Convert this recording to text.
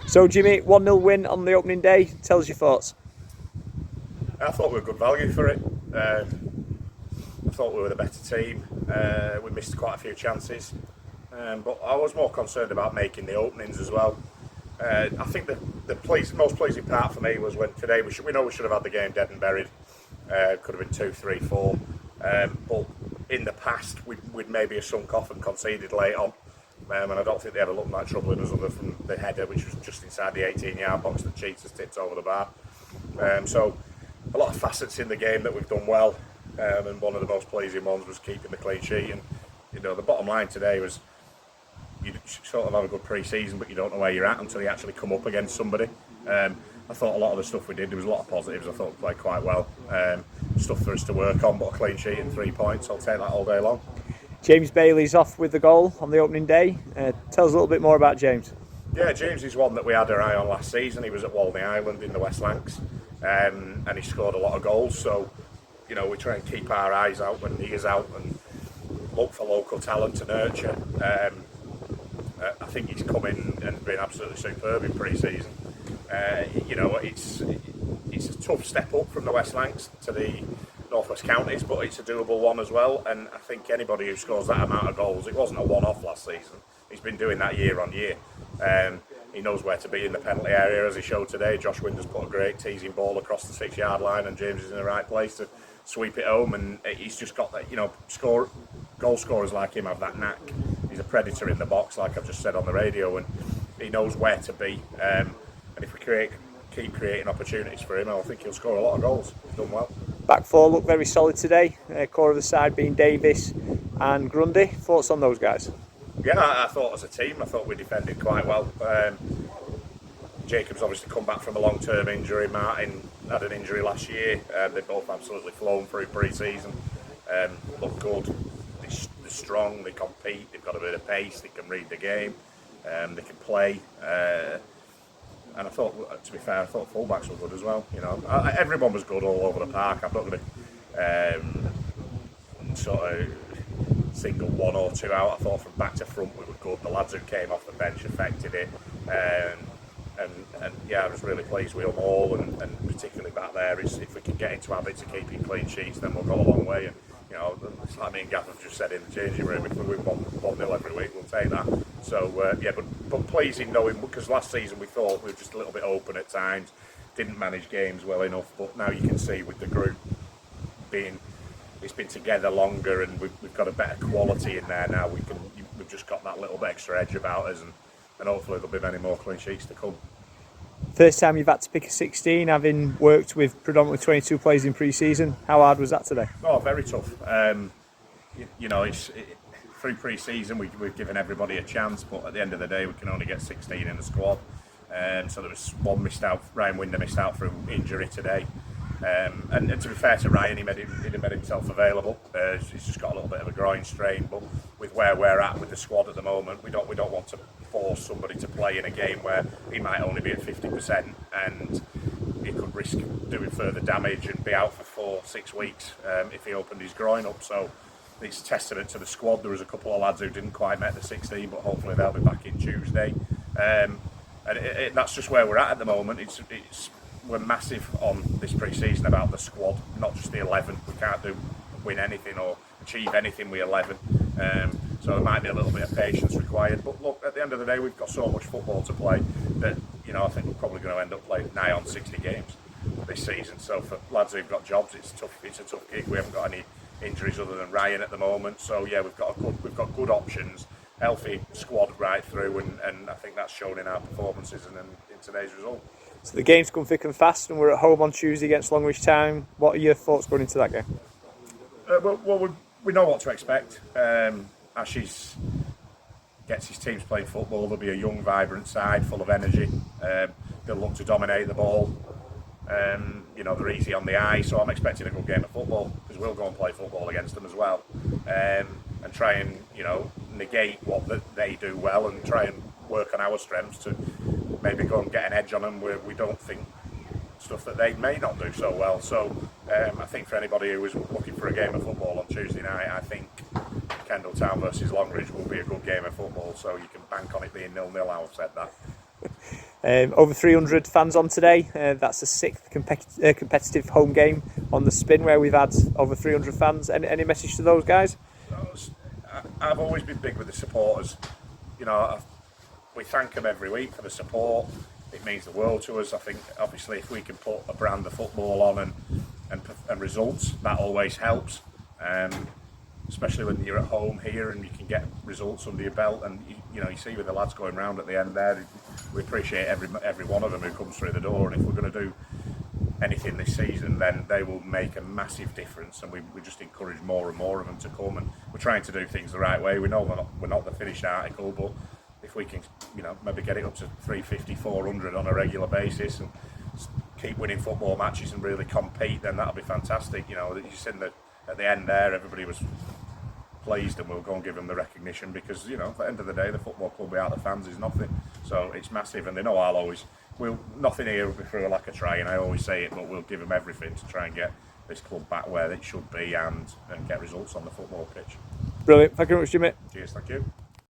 So Jimmy, 1-0 win on the opening day. Tell us your thoughts. I thought we were good value for it. I thought we were the better team. We missed quite a few chances, but I was more concerned about making the openings as well. I think the most pleasing part for me was when today we know we should have had the game dead and buried. Could have been 2, 3, 4. But in the past we'd maybe have sunk off and conceded late on. And I don't think they ever looked like troubling us other from the header, which was just inside the 18-yard box that Cheetahs tipped over the bar. So a lot of facets in the game that we've done well, and one of the most pleasing ones was keeping the clean sheet. And the bottom line today was you sort of have a good pre-season, but you don't know where you're at until you actually come up against somebody. I thought a lot of the stuff we did, there was a lot of positives. I thought we played quite well. Stuff for us to work on, but a clean sheet and 3 points, I'll take that all day long. James Bailey's off with the goal on the opening day. Tell us a little bit more about James. Yeah, James is one that we had our eye on last season. He was at Walney Island in the West Lancs, and he scored a lot of goals. So, we try and keep our eyes out when he is out and look for local talent to nurture. I think he's come in and been absolutely superb in pre-season. It's a tough step up from the West Lancs to the Northwest Counties, but it's a doable one as well. And I think anybody who scores that amount of goals, it wasn't a one-off last season. He's been doing that year on year. He knows where to be in the penalty area, as he showed today. Josh Winder's put a great teasing ball across the 6-yard line, and James is in the right place to sweep it home. And he's just got that, goal scorers like him have that knack. He's a predator in the box, like I've just said on the radio, and he knows where to be. And if we keep creating opportunities for him, I think he'll score a lot of goals. He's done well. Back four looked very solid today. Core of the side being Davis and Grundy. Thoughts on those guys? Yeah, I thought as a team, I thought we defended quite well. Jacob's obviously come back from a long-term injury. Martin had an injury last year. They've both absolutely flown through pre-season. Look good. They're strong. They compete. They've got a bit of pace. They can read the game. They can play. And I thought, to be fair, I thought fullbacks were good as well. Everyone was good all over the park. I'm not going to sort of single one or two out. I thought from back to front we were good. The lads who came off the bench affected it. And yeah, I was really pleased with them all, and particularly back there. If we can get into habits of keeping clean sheets, then we'll go a long way. And it's like me and Gav have just said in the changing room, if we win 1-0 every week, we'll take that. So yeah, but pleasing knowing, because last season we thought we were just a little bit open at times, didn't manage games well enough. But now you can see with the group it's been together longer, and we've got a better quality in there now. We've just got that little bit extra edge about us, and hopefully there'll be many more clean sheets to come. First time you've had to pick a 16, having worked with predominantly 22 players in pre-season. How hard was that today? Oh, very tough. Through pre-season we've given everybody a chance, but at the end of the day we can only get 16 in the squad. So there was one missed out. Ryan Winder missed out through injury today. And to be fair to Ryan, he made himself available. He's just got a little bit of a groin strain, but with where we're at with the squad at the moment, we don't want to force somebody to play in a game where he might only be at 50%, and he could risk doing further damage and be out for 4-6 weeks if he opened his groin up. So it's testament to the squad. There was a couple of lads who didn't quite make the 16, but hopefully they'll be back in Tuesday. And that's just where we're at the moment. We're massive on this pre-season about the squad, not just the 11. We can't win anything or achieve anything with 11. So there might be a little bit of patience required. But look, at the end of the day, we've got so much football to play that I think we're probably going to end up playing nigh on 60 games this season. So for lads who've got jobs, it's tough. It's a tough gig. We haven't got any injuries other than Ryan at the moment. So yeah, we've got good options, healthy squad right through, and I think that's shown in our performances and in today's result. So the game's come thick and fast, and we're at home on Tuesday against Longridge Town. What are your thoughts going into that game? Well, we know what to expect. Ashes gets his teams playing football. There'll be a young, vibrant side, full of energy. They'll look to dominate the ball. They're easy on the eye, so I'm expecting a good game of football, because we'll go and play football against them as well, and try and negate what they do well, and try and work on our strengths to maybe go and get an edge on them where we don't think stuff that they may not do so well. So I think for anybody who is looking for a game of football on Tuesday night, I think Kendal Town versus Longridge will be a good game of football, so you can bank on it being 0-0. I've said that. Over 300 fans on today. That's the 6th competitive home game on the Spin where we've had over 300 fans. Any message to those guys? I've always been big with the supporters. You know, we thank them every week for the support. It means the world to us. I think obviously if we can put a brand of football on and results, that always helps. Especially when you're at home here and you can get results under your belt, and you see with the lads going round at the end there, we appreciate every one of them who comes through the door. And if we're going to do anything this season, then they will make a massive difference, and we just encourage more and more of them to come. And we're trying to do things the right way. We know we're not the finished article, but if we can maybe get it up to 350, 400 on a regular basis and keep winning football matches and really compete, then that'll be fantastic. You seen that at the end there, everybody was pleased, and we'll go and give them the recognition, because at the end of the day, the football club without the fans is nothing. So it's massive, and they know nothing here will be through like a try, and I always say it, but we'll give them everything to try and get this club back where it should be and get results on the football pitch. Brilliant. Thank you very much, Jimmy. Cheers, thank you.